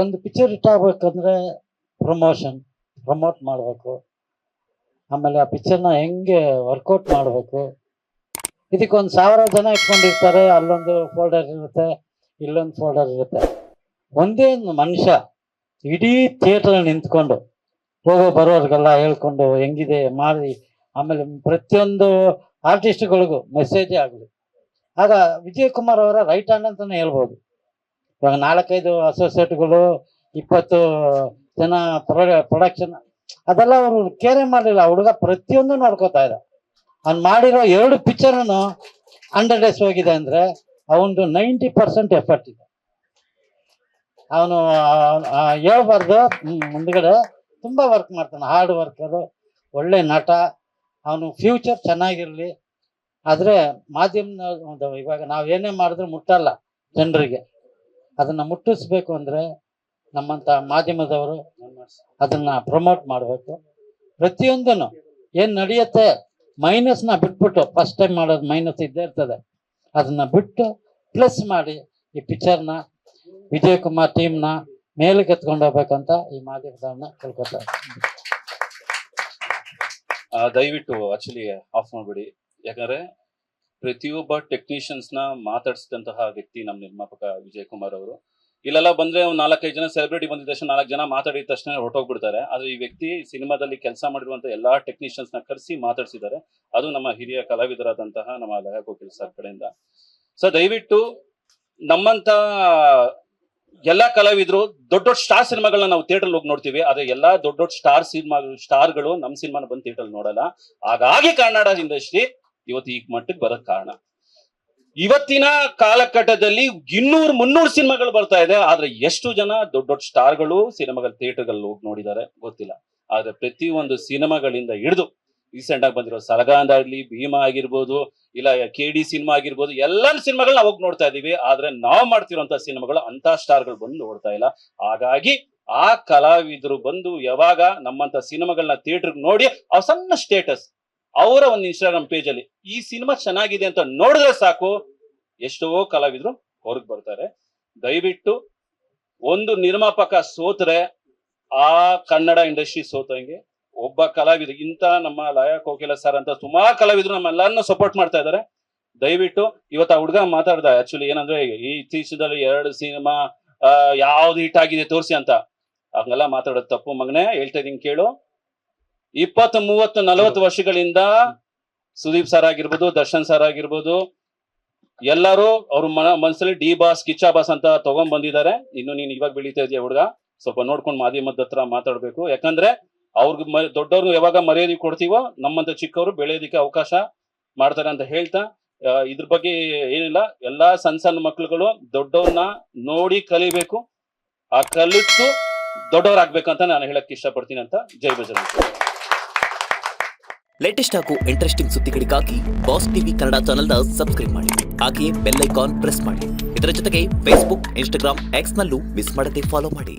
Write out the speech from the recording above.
ಒಂದು picture hit ಆಗ್ಬೇಕಂದ್ರೆ promote ಮಾಡಬೇಕು. ಆಮೇಲೆ ಆ ಪಿಕ್ಚರ್ನ ಹೆಂಗೆ ವರ್ಕೌಟ್ ಮಾಡಬೇಕು, ಇದಕ್ಕೊಂದು 1000 ಜನ ಇಟ್ಕೊಂಡಿರ್ತಾರೆ. ಅಲ್ಲೊಂದು ಫೋಲ್ಡರ್ ಇರುತ್ತೆ, ಇಲ್ಲೊಂದು ಫೋಲ್ಡರ್ ಇರುತ್ತೆ. ಒಂದೇ ಮನುಷ್ಯ ಇಡೀ ಥಿಯೇಟರ್ ನಿಂತ್ಕೊಂಡು ಹೋಗೋ ಬರೋರ್ಗೆಲ್ಲ ಹೇಳ್ಕೊಂಡು ಹೆಂಗಿದೆ ಮಾಡಿ, ಆಮೇಲೆ ಪ್ರತಿಯೊಂದು ಆರ್ಟಿಸ್ಟ್ಗಳಿಗೂ ಮೆಸೇಜೇ ಆಗಲಿ. ಆಗ ವಿಜಯ್ ಕುಮಾರ್ ಅವರ ರೈಟ್ ಹ್ಯಾಂಡ್ ಅಂತಲೇ ಹೇಳ್ಬೋದು. ಇವಾಗ 4-5 ಅಸೋಸಿಯೇಟ್ಗಳು, 20 ಜನ ಪ್ರೊಡಕ್ಷನ್, ಅದೆಲ್ಲ ಅವರು ಕೇರೆ ಮಾಡಲಿಲ್ಲ. ಹುಡುಗ ಪ್ರತಿಯೊಂದು ನೋಡ್ಕೋತಾ ಇದ್ದ. ಅವ್ನು ಮಾಡಿರೋ 2 ಪಿಕ್ಚರ್ನು 100 ಡೇಸ್ ಹೋಗಿದೆ ಅಂದರೆ ಅವನದು 90% ಎಫರ್ಟ್ ಇದೆ. ಅವನು ಹೇಳ್ಬಾರ್ದು, ಮುಂದ್ಗಡೆ ತುಂಬ ವರ್ಕ್ ಮಾಡ್ತಾನೆ, ಹಾರ್ಡ್ ವರ್ಕರು, ಒಳ್ಳೆ ನಟ. ಅವನು ಫ್ಯೂಚರ್ ಚೆನ್ನಾಗಿರಲಿ. ಆದರೆ ಮಾಧ್ಯಮ ಇವಾಗ ನಾವು ಏನೇ ಮಾಡಿದ್ರು ಮುಟ್ಟಲ್ಲ ಜನರಿಗೆ. ಅದನ್ನು ಮುಟ್ಟಿಸ್ಬೇಕು ಅಂದರೆ ನಮ್ಮಂಥ ಮಾಧ್ಯಮದವರು ಅದನ್ನು ಪ್ರಮೋಟ್ ಮಾಡಬೇಕು. ಪ್ರತಿಯೊಂದನ್ನು ಏನು ನಡೆಯುತ್ತೆ ಮೈನಸ್ನ ಬಿಟ್ಬಿಟ್ಟು, ಫಸ್ಟ್ ಟೈಮ್ ಮಾಡೋದು ಮೈನಸ್ ಇದ್ದೇ ಇರ್ತದೆ, ಅದನ್ನು ಬಿಟ್ಟು ಪ್ಲಸ್ ಮಾಡಿ ಈ ಪಿಕ್ಚರ್ನ ವಿಜಯ್ ಕುಮಾರ್ ಟೀಮ್ನ ಮೇಲಕ್ಕೆ ಎತ್ಕೊಂಡು ಹೋಗ್ಬೇಕಂತ ಈ ಮಾಧ್ಯಮದವ್ರನ್ನ ಕೇಳ್ಕೊತಾರೆ. ದಯವಿಟ್ಟು ಆಕ್ಚುಲಿ ಆಫ್ ಮಾಡ್ಬಿಡಿ. ಯಾಕಂದ್ರೆ ಪ್ರತಿಯೊಬ್ಬ ಟೆಕ್ನಿಷಿಯನ್ಸ್ನ ಮಾತಾಡಿಸಿದಂತಹ ವ್ಯಕ್ತಿ ನಮ್ಮ ನಿರ್ಮಾಪಕ ವಿಜಯ್ ಕುಮಾರ್ ಅವರು. ಇಲ್ಲೆಲ್ಲ ಬಂದ್ರೆ ಒಂದು 4-5 ಜನ ಸೆಲೆಬ್ರಿಟಿ ಬಂದಿದ ತಕ್ಷಣ 4 ಜನ ಮಾತಾಡಿದ ತಕ್ಷಣ ಹೊರಟೋಗ್ಬಿಡ್ತಾರೆ. ಆದ್ರೆ ಈ ವ್ಯಕ್ತಿ ಸಿನಿಮಾದಲ್ಲಿ ಕೆಲಸ ಮಾಡಿರುವಂತ ಎಲ್ಲಾ ಟೆಕ್ನಿಷಿಯನ್ಸ್ ನ ಕರೆಸಿ ಮಾತಾಡಿಸಿದ್ದಾರೆ. ಅದು ನಮ್ಮ ಹಿರಿಯ ಕಲಾವಿದರಾದಂತಹ ನಮ್ಮ ಲಯ ಕೋಕಿಲ್ ಸರ್ ಕಡೆಯಿಂದ. ಸೊ ದಯವಿಟ್ಟು ನಮ್ಮಂತ ಎಲ್ಲಾ ಕಲಾವಿದರು ದೊಡ್ಡ ಸ್ಟಾರ್ ಸಿನಿಮಾಗಳನ್ನ ನಾವು ಥಿಯೇಟರ್ ಹೋಗಿ ನೋಡ್ತೀವಿ. ಆದ್ರೆ ಎಲ್ಲಾ ದೊಡ್ಡ ಸ್ಟಾರ್ಗಳು ನಮ್ಮ ಸಿನಿಮಾನ ಬಂದು ಥಿಯೇಟರ್ ನೋಡಲ್ಲ. ಹಾಗಾಗಿ ಕನ್ನಡ ಇಂಡಸ್ಟ್ರಿ ಇವತ್ತು ಈ ಮಟ್ಟಕ್ಕೆ ಬರೋಕ್ ಕಾರಣ. ಇವತ್ತಿನ ಕಾಲಘಟ್ಟದಲ್ಲಿ 200-300 ಸಿನಿಮಾಗಳು ಬರ್ತಾ ಇದೆ. ಆದ್ರೆ ಎಷ್ಟು ಜನ ದೊಡ್ಡ ಸ್ಟಾರ್ಗಳು ಸಿನಿಮಾಗಳ ಥಿಯೇಟರ್ಗಳಲ್ಲಿ ಹೋಗಿ ನೋಡಿದ್ದಾರೆ ಗೊತ್ತಿಲ್ಲ. ಆದ್ರೆ ಪ್ರತಿಯೊಂದು ಸಿನಿಮಾಗಳಿಂದ ಹಿಡಿದು ರೀಸೆಂಟ್ ಆಗಿ ಬಂದಿರೋ ಸಲಗಾಂಧ ಆಗ್ಲಿ, ಭೀಮಾ ಆಗಿರ್ಬೋದು, ಇಲ್ಲ KD ಸಿನಿಮಾ ಆಗಿರ್ಬೋದು, ಎಲ್ಲ ಸಿನಿಮಾಗಳನ್ನ ಹೋಗಿ ನೋಡ್ತಾ ಇದೀವಿ. ಆದ್ರೆ ನಾವು ಮಾಡ್ತಿರೋಂತ ಸಿನಿಮಾಗಳು ಅಂತ ಸ್ಟಾರ್ಗಳು ಬಂದು ನೋಡ್ತಾ ಇಲ್ಲ. ಹಾಗಾಗಿ ಆ ಕಲಾವಿದರು ಬಂದು ಯಾವಾಗ ನಮ್ಮಂತ ಸಿನಿಮಾಗಳನ್ನ ಥಿಯೇಟರ್ ನೋಡಿ ಅವ್ರ ಸಣ್ಣ ಸ್ಟೇಟಸ್, ಅವರ ಒಂದು ಇನ್ಸ್ಟಾಗ್ರಾಮ್ ಪೇಜ್ ಅಲ್ಲಿ ಈ ಸಿನಿಮಾ ಚೆನ್ನಾಗಿದೆ ಅಂತ ನೋಡಿದ್ರೆ ಸಾಕು, ಎಷ್ಟೋ ಕಲಾವಿದ್ರು ಹೊರಗೆ ಬರ್ತಾರೆ. ದಯವಿಟ್ಟು ಒಂದು ನಿರ್ಮಾಪಕ ಸೋತ್ರೆ ಆ ಕನ್ನಡ ಇಂಡಸ್ಟ್ರಿ ಸೋತಂಗೆ. ಒಬ್ಬ ಕಲಾವಿದ ಇಂತ ನಮ್ಮ ಲಯ ಕೋಕಿಲ ಸರ್ ಅಂತ ಸುಮಾರು ಕಲಾವಿದ್ರು ನಮ್ಮೆಲ್ಲರನ್ನು ಸಪೋರ್ಟ್ ಮಾಡ್ತಾ ಇದಾರೆ. ದಯವಿಟ್ಟು ಇವತ್ತು ಆ ಹುಡುಗ ಮಾತಾಡ್ದ, ಆಕ್ಚುಲಿ ಏನಂದ್ರೆ ಈ ಇತ್ತೀಚೆದಲ್ಲಿ 2 ಸಿನಿಮಾ ಯಾವ್ದು ಹಿಟ್ ಆಗಿದೆ ತೋರಿಸಿ ಅಂತ. ಹಂಗೆಲ್ಲ ಮಾತಾಡೋದು ತಪ್ಪು ಮಗನೇ, ಹೇಳ್ತಾ ಇದೀನಿ ಕೇಳು. 20, 30, 40 ವರ್ಷಗಳಿಂದ ಸುದೀಪ್ ಸರ್ ಆಗಿರ್ಬೋದು, ದರ್ಶನ್ ಸರ್ ಆಗಿರ್ಬೋದು, ಎಲ್ಲರೂ ಅವ್ರ ಮನಸ್ಸಲ್ಲಿ ಡಿ ಬಾಸ್, ಕಿಚ್ಚಾ ಬಾಸ್ ಅಂತ ತಗೊಂಡ್ ಬಂದಿದ್ದಾರೆ. ಇನ್ನು ನೀನ್ ಇವಾಗ ಬೆಳೀತಾ ಇದೆಯಾ ಹುಡುಗ, ಸ್ವಲ್ಪ ನೋಡ್ಕೊಂಡು ಮಾಧ್ಯಮದ ಹತ್ರ ಮಾತಾಡ್ಬೇಕು. ಯಾಕಂದ್ರೆ ಅವ್ರಿಗೆ ದೊಡ್ಡವ್ರಿಗೆ ಯಾವಾಗ ಮರ್ಯಾದೆ ಕೊಡ್ತೀವೋ ನಮ್ಮಂತ ಚಿಕ್ಕವರು ಬೆಳೆಯೋದಿಕ್ಕೆ ಅವಕಾಶ ಮಾಡ್ತಾರೆ ಅಂತ ಹೇಳ್ತಾ, ಇದ್ರ ಬಗ್ಗೆ ಏನಿಲ್ಲ, ಎಲ್ಲಾ ಸಣ್ಣ ಮಕ್ಳುಗಳು ದೊಡ್ಡವ್ರನ್ನ ನೋಡಿ ಕಲಿಬೇಕು. ಆ ಕಲಿತು ದೊಡ್ಡವರಾಗ್ಬೇಕಂತ ನಾನು ಹೇಳಕ್ ಇಷ್ಟಪಡ್ತೀನಿ ಅಂತ. ಜೈ ಬಜರಂಗ. ಲೇಟೆಸ್ಟ್ ಹಾಗೂ ಇಂಟ್ರೆಸ್ಟಿಂಗ್ ಸುದ್ದಿಗಳಿಗಾಗಿ ಬಾಸ್ ಟಿವಿ ಕನ್ನಡ ಚಾನೆಲ್ನ ಸಬ್ಸ್ಕ್ರೈಬ್ ಮಾಡಿ. ಹಾಗೆಯೇ ಬೆಲ್ ಐಕಾನ್ ಪ್ರೆಸ್ ಮಾಡಿ. ಇದರ ಜೊತೆಗೆ ಫೇಸ್ಬುಕ್, ಇನ್ಸ್ಟಾಗ್ರಾಮ್, ಎಕ್ಸ್ ನಲ್ಲೂ ಮಿಸ್ ಮಾಡದೆ ಫಾಲೋ ಮಾಡಿ.